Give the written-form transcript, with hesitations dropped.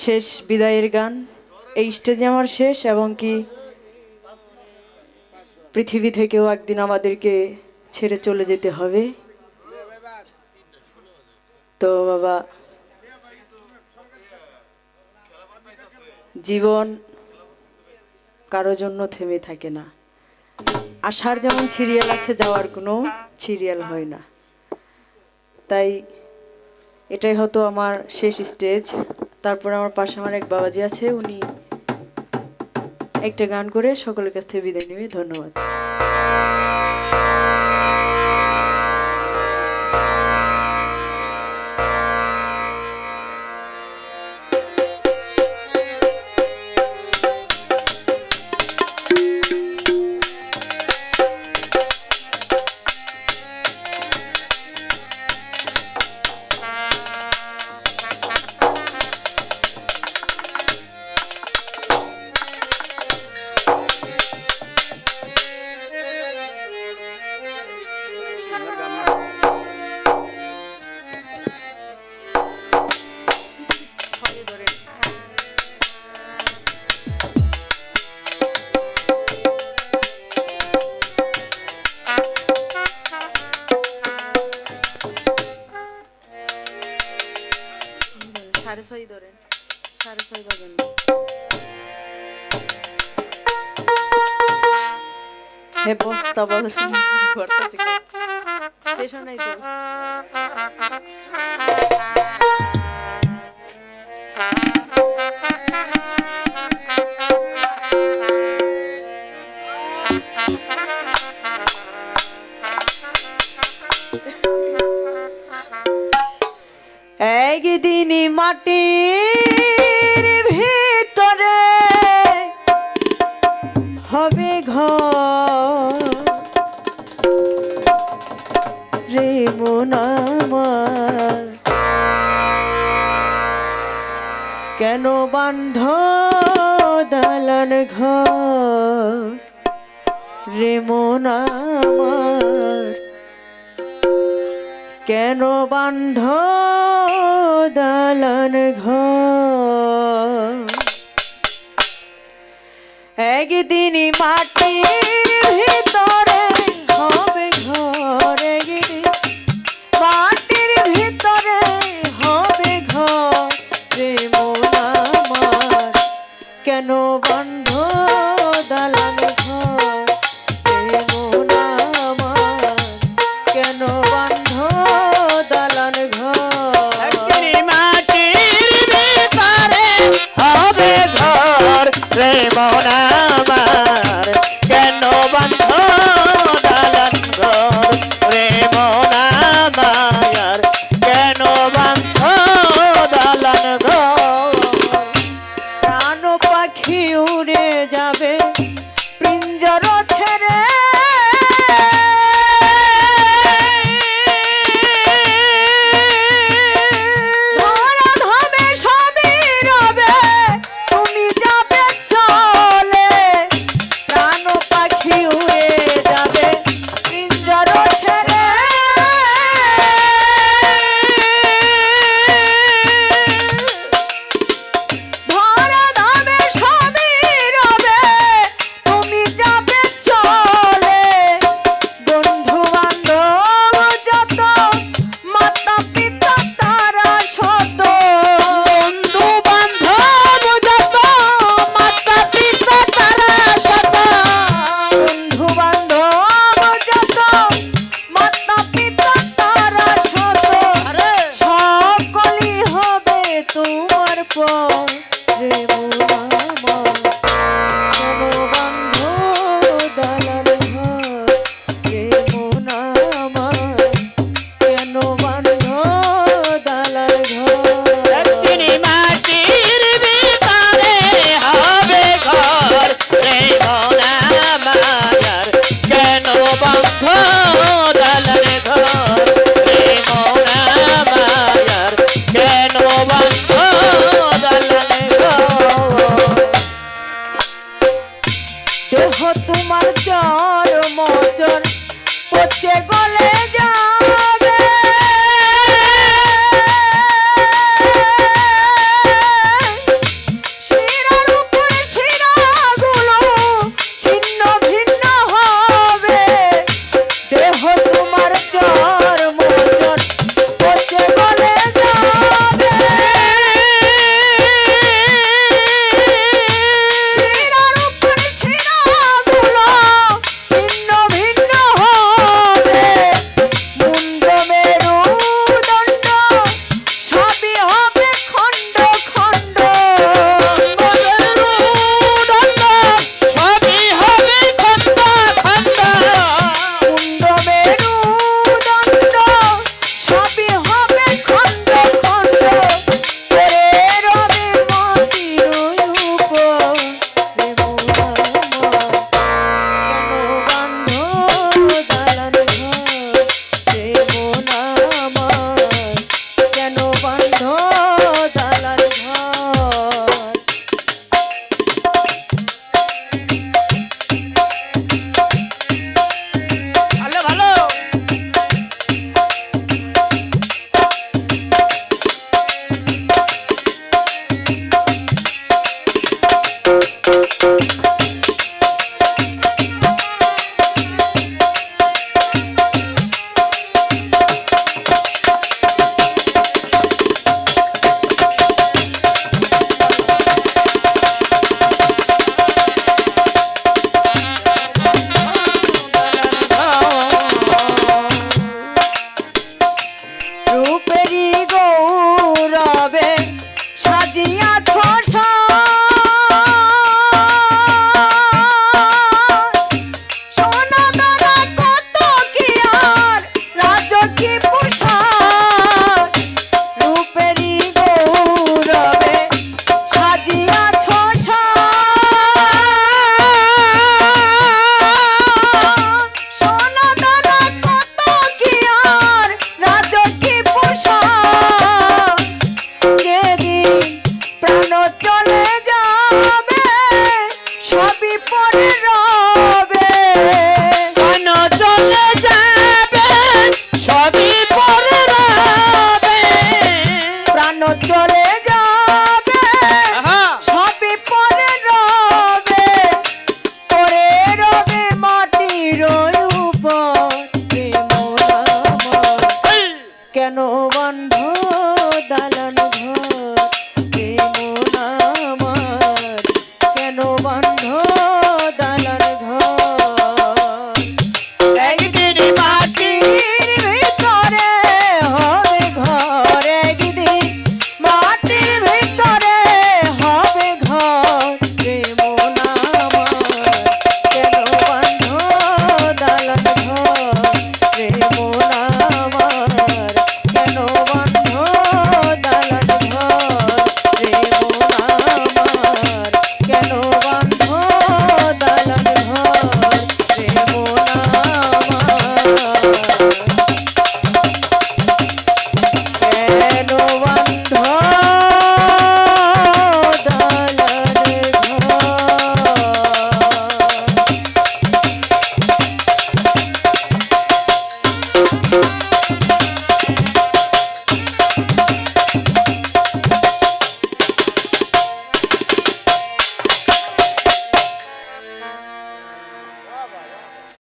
শেষ বিদায়ের গান। এই স্টেজে আমার শেষ, এবং কি পৃথিবী থেকেও একদিন আমাদেরকে ছেড়ে চলে যেতে হবে। তো বাবা, জীবন কারো জন্য থেমে থাকে না। আসার যেমন সিরিয়াল আছে, যাওয়ার কোনো সিরিয়াল হয় না। তাই এটাই হতো আমার শেষ স্টেজ। তারপর আমার পাশে আমার এক বাবাজি আছে, উনি একটা গান করে সকলের কাছ থেকে বিদায় নেবে। ধন্যবাদ। সাড়ে ছয় ধরেন, সাড়ে ছয় বাজেন। হে বস্তা বল শেষ নাই তো। একদিন মাটির ভিতরে হবে ঘর রে মন আমার, কেন বান্ধ দালান ঘর রে মন আমার, কেন বান্ধ দালান ঘর। একদিন মাটির ভিতরে হবে ঘর, একদিন মাটির ভিতরে হবে ঘর রে মন আমার, কেন বান্ধ দালান ঘর রে মন আমার, কেন বান্ধ দালান ঘর। একদিন মাটির ভিতরে হবে ঘর রে মন আমার, কেন বান্ধ দালান ঘর রে মন আমার, কেন বান্ধ দালান ঘর। প্রাণ পাখি উড়ে যাবে পিঞ্জর ছেড়ে, তোমার পর রে মন আমার,